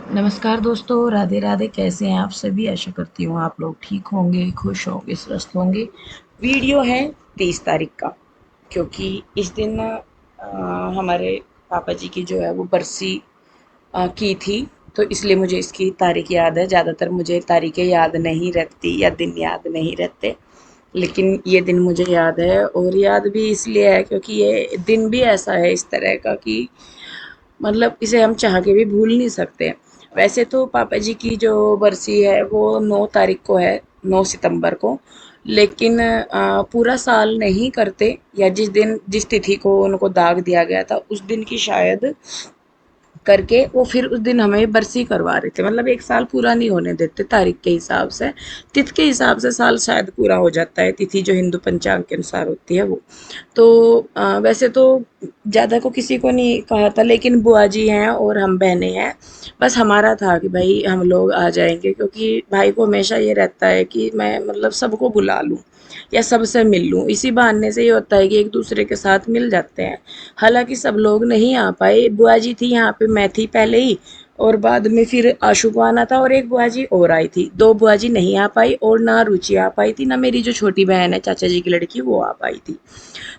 नमस्कार दोस्तों, राधे राधे। कैसे हैं आप सभी? आशा करती हूँ आप लोग ठीक होंगे, खुश होंगे, स्वस्थ होंगे। वीडियो है 30 तारीख का, क्योंकि इस दिन हमारे पापा जी की जो है वो बरसी की थी। तो इसलिए मुझे इसकी तारीख याद है। ज़्यादातर मुझे तारीखें याद नहीं रहती या दिन याद नहीं रहते, लेकिन ये दिन मुझे याद है। और याद भी इसलिए है क्योंकि ये दिन भी ऐसा है इस तरह का कि मतलब इसे हम चाह के भी भूल नहीं सकते। वैसे तो पापा जी की जो बरसी है वो 9 तारीख को है, 9 सितंबर को। लेकिन पूरा साल नहीं करते, या जिस तिथि को उनको दाग दिया गया था उस दिन की शायद करके वो फिर उस दिन हमें बरसी करवा रहे थे। मतलब एक साल पूरा नहीं होने देते तारीख के हिसाब से। तिथि के हिसाब से साल शायद पूरा हो जाता है, तिथि जो हिंदू पंचांग के अनुसार होती है वो। तो वैसे तो ज़्यादा को किसी को नहीं कहा था, लेकिन बुआ जी हैं और हम बहनें हैं। बस हमारा था कि भाई हम लोग आ जाएंगे, क्योंकि भाई को हमेशा ये रहता है कि मैं मतलब सबको बुला लूँ या सबसे मिल लूँ। इसी बहाने से ये होता है कि एक दूसरे के साथ मिल जाते हैं। हालांकि सब लोग नहीं आ पाए। बुआ जी थी यहाँ पे, मैं थी पहले ही, और बाद में फिर आशु को आना था और एक बुआ जी और आई थी। दो बुआ जी नहीं आ पाई, और ना रुचि आ पाई थी, ना मेरी जो छोटी बहन है चाचा जी की लड़की वो आ पाई थी।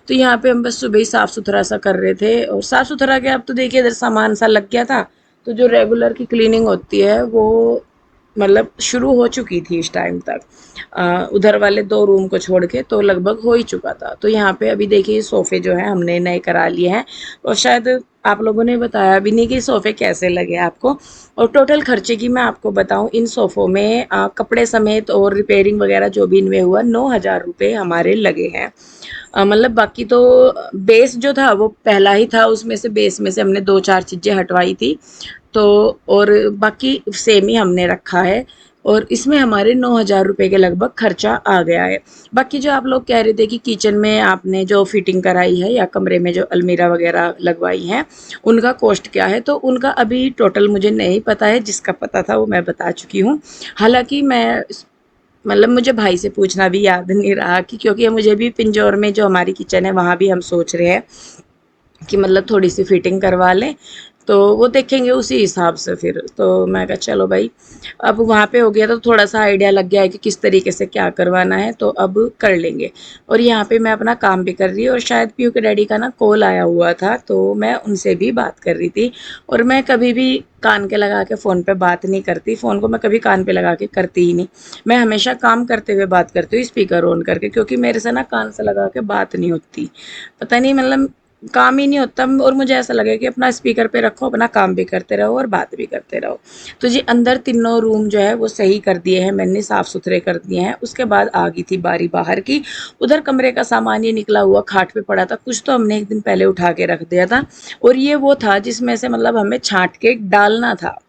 तो यहाँ पे हम बस सुबह ही साफ सुथरा सा कर रहे थे। और साफ सुथरा क्या, अब तो देखिए इधर सामान सा लग गया था। तो जो रेगुलर की क्लीनिंग होती है वो मतलब शुरू हो चुकी थी इस टाइम तक। उधर वाले 2 रूम को छोड़ के तो लगभग हो ही चुका था। तो यहाँ पे अभी देखिए सोफ़े जो है हमने नए करा लिए हैं। और शायद आप लोगों ने बताया भी नहीं कि सोफ़े कैसे लगे आपको। और टोटल खर्चे की मैं आपको बताऊँ, इन सोफ़ों में कपड़े समेत और रिपेयरिंग वगैरह जो भी इनमें हुआ, 9,000 रुपये हमारे लगे हैं। मतलब बाकी तो बेस जो था वो पहला ही था, उसमें से बेस में से हमने 2-4 चीज़ें हटवाई थी। तो और बाकी सेम ही हमने रखा है। और इसमें हमारे 9,000 रुपये के लगभग खर्चा आ गया है। बाकी जो आप लोग कह रहे थे कि किचन में आपने जो फिटिंग कराई है या कमरे में जो अलमीरा वगैरह लगवाई हैं, उनका कॉस्ट क्या है, तो उनका अभी टोटल मुझे नहीं पता है। जिसका पता था वो मैं बता चुकी हूँ। हालांकि मैं मतलब मुझे भाई से पूछना भी याद नहीं रहा, कि क्योंकि मुझे भी पिंजौर में जो हमारी किचन है वहाँ भी हम सोच रहे हैं कि मतलब थोड़ी सी फिटिंग करवा लें। तो वो देखेंगे उसी हिसाब से फिर। तो मैं कहा चलो भाई, अब वहाँ पे हो गया तो थोड़ा सा आइडिया लग गया है कि किस तरीके से क्या करवाना है, तो अब कर लेंगे। और यहाँ पे मैं अपना काम भी कर रही हूँ, और शायद पीयू के डैडी का ना कॉल आया हुआ था, तो मैं उनसे भी बात कर रही थी। और मैं कभी भी कान के लगा के फ़ोन पे बात नहीं करती। फ़ोन को मैं कभी कान पे लगा के करती ही नहीं। मैं हमेशा काम करते हुए बात करती हूँ स्पीकर ऑन करके, क्योंकि मेरे से ना कान से लगा के बात नहीं होती। पता नहीं मतलब काम ही नहीं होता। और मुझे ऐसा लगे कि अपना स्पीकर पे रखो, अपना काम भी करते रहो और बात भी करते रहो। तो जी अंदर तीनों रूम जो है वो सही कर दिए हैं मैंने, साफ़ सुथरे कर दिए हैं। उसके बाद आ गई थी बारी बाहर की। उधर कमरे का सामान ये निकला हुआ खाट पे पड़ा था, कुछ तो हमने एक दिन पहले उठा के रख दिया था। और ये वो था जिसमें से मतलब हमें छाँट के डालना था।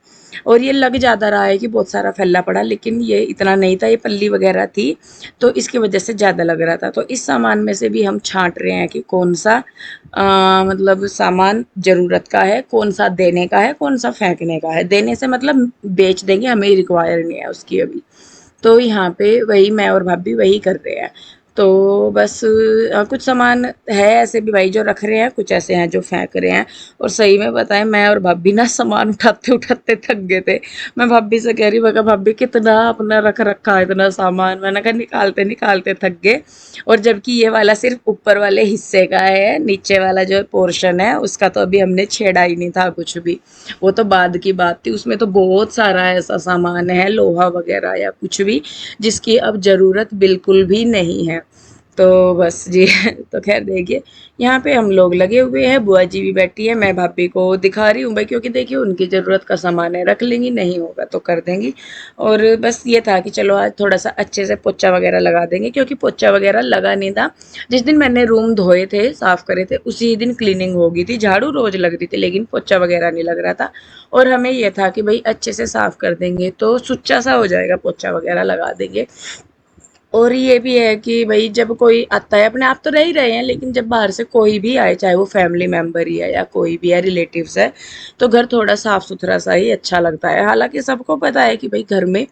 और ये लग ज़्यादा रहा है कि बहुत सारा फैला पड़ा, लेकिन ये इतना नहीं था, ये पल्ली वगैरह थी, तो इसकी वजह से ज़्यादा लग रहा था। तो इस सामान में से भी हम छाँट रहे हैं कि कौन सा मतलब सामान ज़रूरत का है, कौन सा देने का है, कौन सा फेंकने का है। देने से मतलब बेच देंगे, हमें रिक्वायर नहीं है उसकी अभी। तो यहाँ पे वही मैं और भाभी वही कर रहे हैं। तो बस कुछ सामान है ऐसे भी भाई जो रख रहे हैं, कुछ ऐसे हैं जो फेंक रहे हैं। और सही में बताएं, मैं और भाभी ना सामान उठाते उठाते थक गए थे। मैं भाभी से कह रही, मैं कहा भाभी कितना अपना रख रखा है इतना सामान। मैंने कहा निकालते निकालते थक गए। और जबकि ये वाला सिर्फ ऊपर वाले हिस्से का है, नीचे वाला जो पोर्शन है उसका तो अभी हमने छेड़ा ही नहीं था कुछ भी। वो तो बाद की बात थी। उसमें तो बहुत सारा ऐसा सामान है, लोहा वगैरह या कुछ भी, जिसकी अब ज़रूरत बिल्कुल भी नहीं है। तो बस जी तो खैर देखिए, यहाँ पे हम लोग लगे हुए हैं, बुआ जी भी बैठी है, मैं भाभी को दिखा रही हूँ भाई, क्योंकि देखिए उनकी ज़रूरत का सामान है, रख लेंगी, नहीं होगा तो कर देंगी। और बस ये था कि चलो आज थोड़ा सा अच्छे से पोछा वगैरह लगा देंगे, क्योंकि पोछा वगैरह लगा नहीं था। जिस दिन मैंने रूम धोए थे, साफ़ करे थे, उसी दिन क्लीनिंग हो गई थी। झाड़ू रोज़ लग रही थी, लेकिन पोछा वगैरह नहीं लग रहा था। और हमें ये था कि भाई अच्छे से साफ़ कर देंगे तो सुच्चा सा हो जाएगा, पोछा वगैरह लगा देंगे। और ये भी है कि भाई जब कोई आता है, अपने आप तो रह ही रहे हैं, लेकिन जब बाहर से कोई भी आए, चाहे वो फैमिली मेंबर ही है या कोई भी है, रिलेटिव्स है, तो घर थोड़ा साफ सुथरा सा ही अच्छा लगता है। हालांकि सबको पता है कि भाई घर में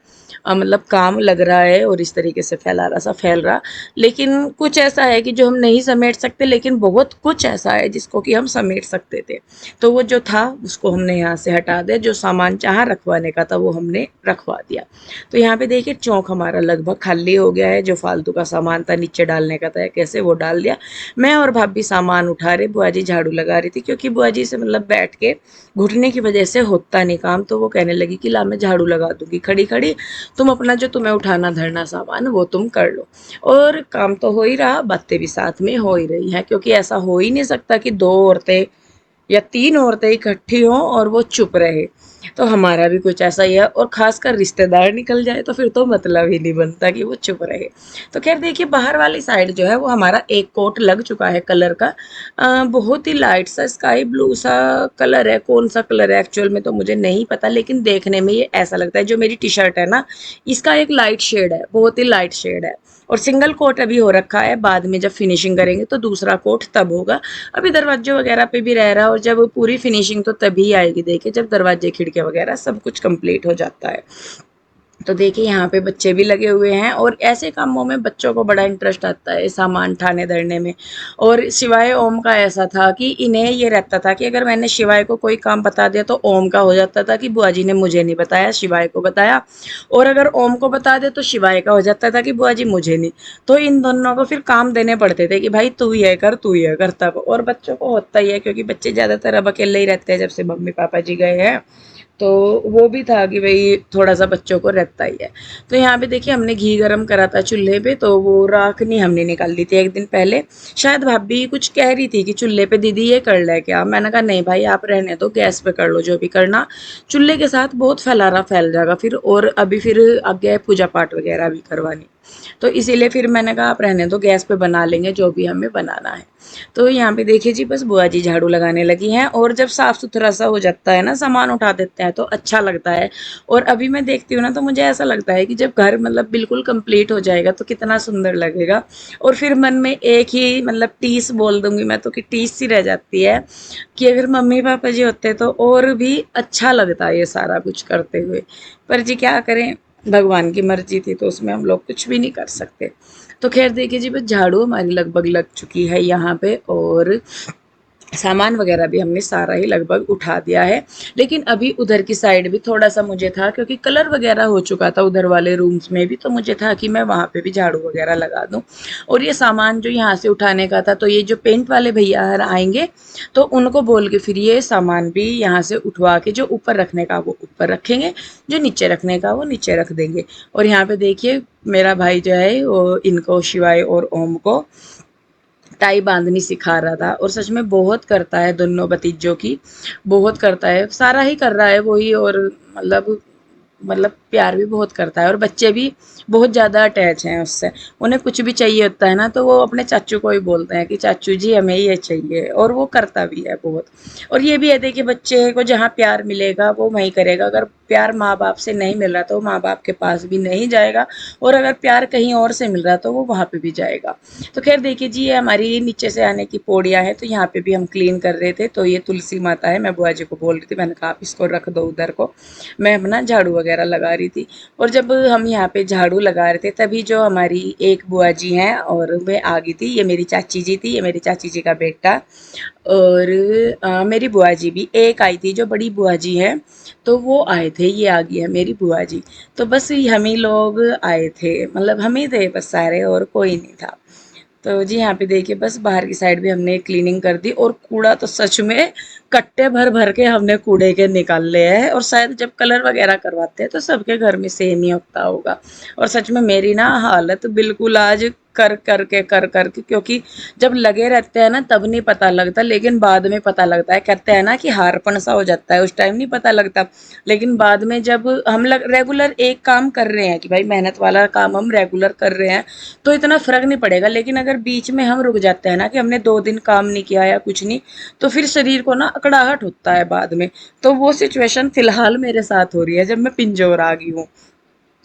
मतलब काम लग रहा है और इस तरीके से फैल रहा, लेकिन कुछ ऐसा है कि जो हम नहीं समेट सकते, लेकिन बहुत कुछ ऐसा है जिसको कि हम समेट सकते थे। तो वो जो था उसको हमने यहाँ से हटा दिया, जो सामान जहाँ रखवाने का था वो हमने रखवा दिया। तो यहाँ पे देखिए चौक हमारा लगभग खाली हो गया है, जो फालतू का सामान था नीचे डालने का था कैसे वो डाल दिया। मैं और भाभी सामान उठा रहे, बुआ जी झाड़ू लगा रही थी, क्योंकि बुआ जी से मतलब बैठ के घुटने की वजह से होता नहीं काम, तो वो कहने लगी कि ला मैं झाड़ू लगा दूंगी खड़ी खड़ी, तुम अपना जो तुम्हें उठाना धरना सामान वो तुम कर लो। और काम तो हो ही रहा, बातें भी साथ में हो ही रही हैं, क्योंकि ऐसा हो ही नहीं सकता कि दो औरतें या तीन औरतें इकट्ठी हों और वो चुप रहे। तो हमारा भी कुछ ऐसा ही है, और खासकर रिश्तेदार निकल जाए तो फिर तो मतलब ही नहीं बनता कि वो चुप रहे। तो खैर देखिए बाहर वाली साइड जो है वो हमारा एक कोट लग चुका है कलर का। बहुत ही लाइट सा स्काई ब्लू सा कलर है, कौन सा कलर है एक्चुअल में तो मुझे नहीं पता, लेकिन देखने में ये ऐसा लगता है। जो मेरी टी शर्ट है ना, इसका एक लाइट शेड है, बहुत ही लाइट शेड है। और सिंगल कोट अभी हो रखा है, बाद में जब फिनिशिंग करेंगे तो दूसरा कोट तब होगा। अभी दरवाजों वगैरह पे भी रह रहा है, और जब पूरी फिनिशिंग तो तभी आएगी, देखिए जब दरवाजे खिड़कियाँ वगैरह सब कुछ कंप्लीट हो जाता है। तो देखिए यहाँ पे बच्चे भी लगे हुए हैं, और ऐसे कामों में बच्चों को बड़ा इंटरेस्ट आता है, सामान ठाने धरने में। और शिवाय ओम का ऐसा था कि इन्हें ये रहता था कि अगर मैंने शिवाय को कोई काम बता दिया तो ओम का हो जाता था कि बुआ जी ने मुझे नहीं बताया, शिवाय को बताया। और अगर ओम को बता दे तो शिवाय का हो जाता था कि बुआ जी मुझे नहीं। तो इन दोनों को फिर काम देने पड़ते थे कि भाई तू ये कर, तू ये कर, तब। और बच्चों को होता ही है, क्योंकि बच्चे ज़्यादातर अब अकेले ही रहते हैं जब से मम्मी पापा जी गए हैं। तो वो भी था कि भाई थोड़ा सा बच्चों को रहता ही है। तो यहाँ पे देखिए हमने घी गरम करा था चूल्हे पे, तो वो राख नहीं हमने निकाल ली थी एक दिन पहले। शायद भाभी कुछ कह रही थी कि चूल्हे पे दीदी ये कर ले क्या, मैंने कहा नहीं भाई आप रहने दो, गैस पे कर लो जो भी करना, चूल्हे के साथ बहुत फैलाना फैल जाएगा फिर। और अभी फिर आगे है पूजा पाठ वगैरह भी करवानी, तो इसीलिए फिर मैंने कहा आप रहने दो, गैस पे बना लेंगे जो भी हमें बनाना है। तो यहाँ पे देखिए जी बस बुआ जी झाड़ू लगाने लगी हैं, और जब साफ सुथरा सा हो जाता है ना, सामान उठा देते हैं तो अच्छा लगता है। और अभी मैं देखती हूँ ना तो मुझे ऐसा लगता है कि जब घर मतलब बिल्कुल कंप्लीट हो जाएगा तो कितना सुंदर लगेगा। और फिर मन में एक ही मतलब टीस बोल दूंगी मैं तो, कि टीस सी रह जाती है कि अगर मम्मी पापा जी होते तो और भी अच्छा लगता है ये सारा कुछ करते हुए। पर जी क्या करें, भगवान की मर्जी थी तो उसमें हम लोग कुछ भी नहीं कर सकते। तो खैर देखिए जी बस झाड़ू हमारी लगभग लग चुकी है यहाँ पे, और सामान वगैरह भी हमने सारा ही लगभग उठा दिया है। लेकिन अभी उधर की साइड भी थोड़ा सा मुझे था, क्योंकि कलर वगैरह हो चुका था उधर वाले रूम्स में भी, तो मुझे था कि मैं वहाँ पे भी झाड़ू वगैरह लगा दूँ। और ये सामान जो यहाँ से उठाने का था, तो ये जो पेंट वाले भैया आएंगे तो उनको बोल के फिर ये सामान भी यहाँ से उठवा के जो ऊपर रखने का वो ऊपर रखेंगे, जो नीचे रखने का वो नीचे रख देंगे। और यहाँ पे देखिए मेरा भाई जो है वो इनको शिवाय और ओम को टाई बांधनी सिखा रहा था, और सच में बहुत करता है दोनों भतीजों की, बहुत करता है, सारा ही कर रहा है वही। और मतलब प्यार भी बहुत करता है, और बच्चे भी बहुत ज़्यादा अटैच हैं उससे। उन्हें कुछ भी चाहिए होता है ना तो वो अपने चाचू को ही बोलते हैं कि चाचू जी हमें ये चाहिए, और वो करता भी है बहुत। और ये भी है देखिए बच्चे को जहाँ प्यार मिलेगा वो वहीं करेगा, अगर प्यार माँ बाप से नहीं मिल रहा तो माँ बाप के पास भी नहीं जाएगा, और अगर प्यार कहीं और से मिल रहा तो वो वहाँ पे भी जाएगा। तो खैर देखिए जी ये हमारी नीचे से आने की पौड़ियाँ हैं, तो यहाँ पे भी हम क्लीन कर रहे थे। तो ये तुलसी माता है, मैं बुआ जी को बोल रही थी, मैंने कहा आप इसको रख दो उधर को, मैं अपना झाड़ू वगैरह लगा रही थी। और जब हम यहाँ पे झाड़ू लगा रहे थे तभी जो हमारी एक बुआ जी हैं और वे आ गई थी, ये मेरी चाची जी थी, ये मेरी चाची जी का बेटा। और मेरी बुआ जी भी एक आई थी, जो बड़ी बुआ जी है, तो वो आए थे, ये आ गई है मेरी बुआ जी। तो बस हम ही लोग आए थे, मतलब हम ही थे बस सारे, और कोई नहीं था। तो जी यहाँ पे देखिए बस बाहर की साइड भी हमने क्लीनिंग कर दी, और कूड़ा तो सच में कट्टे भर भर के हमने कूड़े के निकाल लिए हैं। और शायद जब कलर वगैरह करवाते हैं तो सबके घर में सेम ही होता होगा। और सच में मेरी ना हालत बिल्कुल आज कर करके, क्योंकि जब लगे रहते हैं ना तब नहीं पता लगता, लेकिन बाद में पता लगता है। कहते हैं ना कि हारपन सा हो जाता है, उस टाइम नहीं पता लगता, लेकिन बाद में जब हम रेगुलर एक काम कर रहे हैं कि भाई मेहनत वाला काम हम रेगुलर कर रहे हैं तो इतना फर्क नहीं पड़ेगा। लेकिन अगर बीच में हम रुक जाते हैं ना कि हमने 2 दिन काम नहीं किया या कुछ नहीं, तो फिर शरीर को ना अकड़ाहट होता है बाद में। तो वो सिचुएशन फिलहाल मेरे साथ हो रही है जब मैं पिंजौर आ गई हूँ।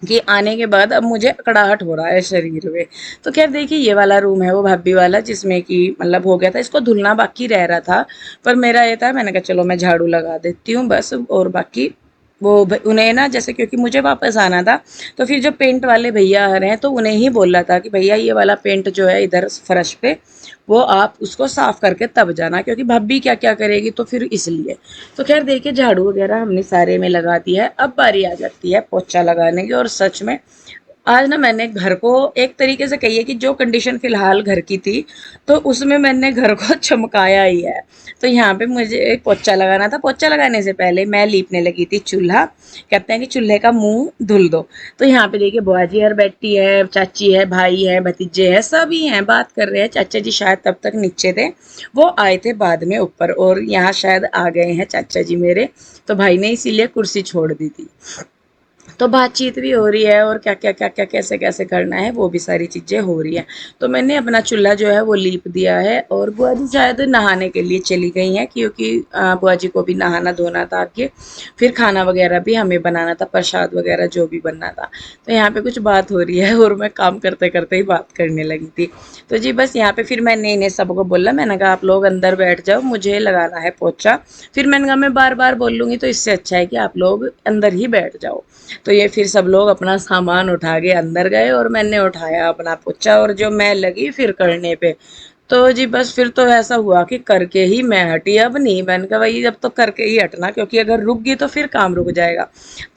कि आने के बाद अब मुझे अकड़ाहट हो रहा है शरीर में। तो खैर देखिए ये वाला रूम है वो भाभी वाला, जिसमें कि मतलब हो गया था, इसको धुलना बाकी रह रहा था। पर मेरा ये था, मैंने कहा चलो मैं झाड़ू लगा देती हूँ बस, और बाकी वो उन्हें ना, जैसे क्योंकि मुझे वापस आना था, तो फिर जो पेंट वाले भैया आ रहे हैं तो उन्हें ही बोला था कि भैया ये वाला पेंट जो है इधर फर्श पे, वो आप उसको साफ करके तब जाना, क्योंकि भाभी क्या क्या करेगी, तो फिर इसलिए। तो खैर देखिए झाड़ू वगैरह हमने सारे में लगा दिया है, अब बारी आ जाती है पोछा लगाने की। और सच में आज ना मैंने घर को एक तरीके से कहिए कि जो कंडीशन फिलहाल घर की थी, तो उसमें मैंने घर को चमकाया ही है। तो यहाँ पे मुझे एक पोछा लगाना था, पोछा लगाने से पहले मैं लीपने लगी थी चूल्हा। कहते हैं कि चूल्हे का मुंह धुल दो। तो यहाँ पे देखिए बुआ जी यार बैठी है, चाची है, भाई है, भतीजे हैं, सभी हैं बात कर रहे हैं। चाचा जी शायद तब तक नीचे थे, वो आए थे बाद में ऊपर, और यहाँ शायद आ गए हैं चाचा जी मेरे। तो भाई ने इसीलिए कुर्सी छोड़ दी थी। तो बातचीत भी हो रही है, और क्या क्या क्या क्या कैसे कैसे करना है वो भी सारी चीज़ें हो रही हैं। तो मैंने अपना चूल्हा जो है वो लीप दिया है, और बुआ जी शायद नहाने के लिए चली गई हैं, क्योंकि बुआ जी को भी नहाना धोना था आगे, फिर खाना वगैरह भी हमें बनाना था, प्रसाद वगैरह जो भी बनना था। तो यहाँ पे कुछ बात हो रही है और मैं काम करते करते ही बात करने लगी थी। तो जी बस यहाँ पे फिर मैंने इन्हें सबको बोला, मैंने कहा आप लोग अंदर बैठ जाओ, मुझे लगाना है पोछा। फिर मैंने कहा मैं बार बार बोल लूँगी, तो इससे अच्छा है कि आप लोग अंदर ही बैठ जाओ। तो ये फिर सब लोग अपना सामान उठा के अंदर गए, और मैंने उठाया अपना पोछा, और जो मैं लगी फिर करने पे। तो जी बस फिर तो ऐसा हुआ कि करके ही मैं हटी, अब नहीं, मैंने कहा भाई अब तो करके ही हटना, क्योंकि अगर रुक गई तो फिर काम रुक जाएगा।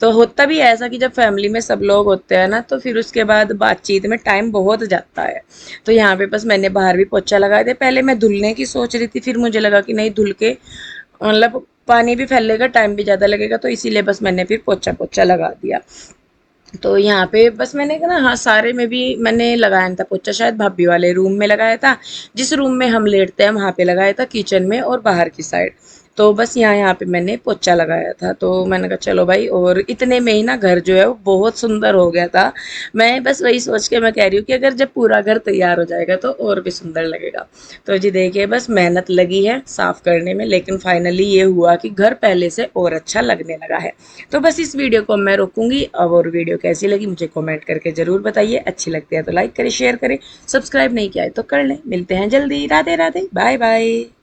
तो होता भी ऐसा कि जब फैमिली में सब लोग होते हैं ना, तो फिर उसके बाद बातचीत में टाइम बहुत जाता है। तो यहाँ पे बस मैंने बाहर भी पोछा लगा दिया। पहले मैं धुलने की सोच रही थी, फिर मुझे लगा कि नहीं धुल के मतलब पानी भी फैलेगा, टाइम भी ज़्यादा लगेगा, तो इसीलिए बस मैंने फिर पोछा पोछा लगा दिया। तो यहाँ पे बस मैंने कहा ना, हाँ सारे में भी मैंने लगाया था पोछा, शायद भाभी वाले रूम में लगाया था, जिस रूम में हम लेटते हैं वहाँ पे लगाया था, किचन में और बाहर की साइड। तो बस यहाँ यहाँ पे मैंने पोछा लगाया था। तो मैंने कहा चलो भाई, और इतने में ही ना घर जो है वो बहुत सुंदर हो गया था। मैं बस वही सोच के मैं कह रही हूँ कि अगर जब पूरा घर तैयार हो जाएगा तो और भी सुंदर लगेगा। तो जी देखिए बस मेहनत लगी है साफ करने में, लेकिन फाइनली ये हुआ कि घर पहले से और अच्छा लगने लगा है। तो बस इस वीडियो को मैं रोकूंगी अब, और वीडियो कैसी लगी मुझे कमेंट करके ज़रूर बताइए। अच्छी लगती है तो लाइक करें, शेयर करें, सब्सक्राइब नहीं किया है तो कर लें। मिलते हैं जल्दी। Radhe Radhe, bye bye.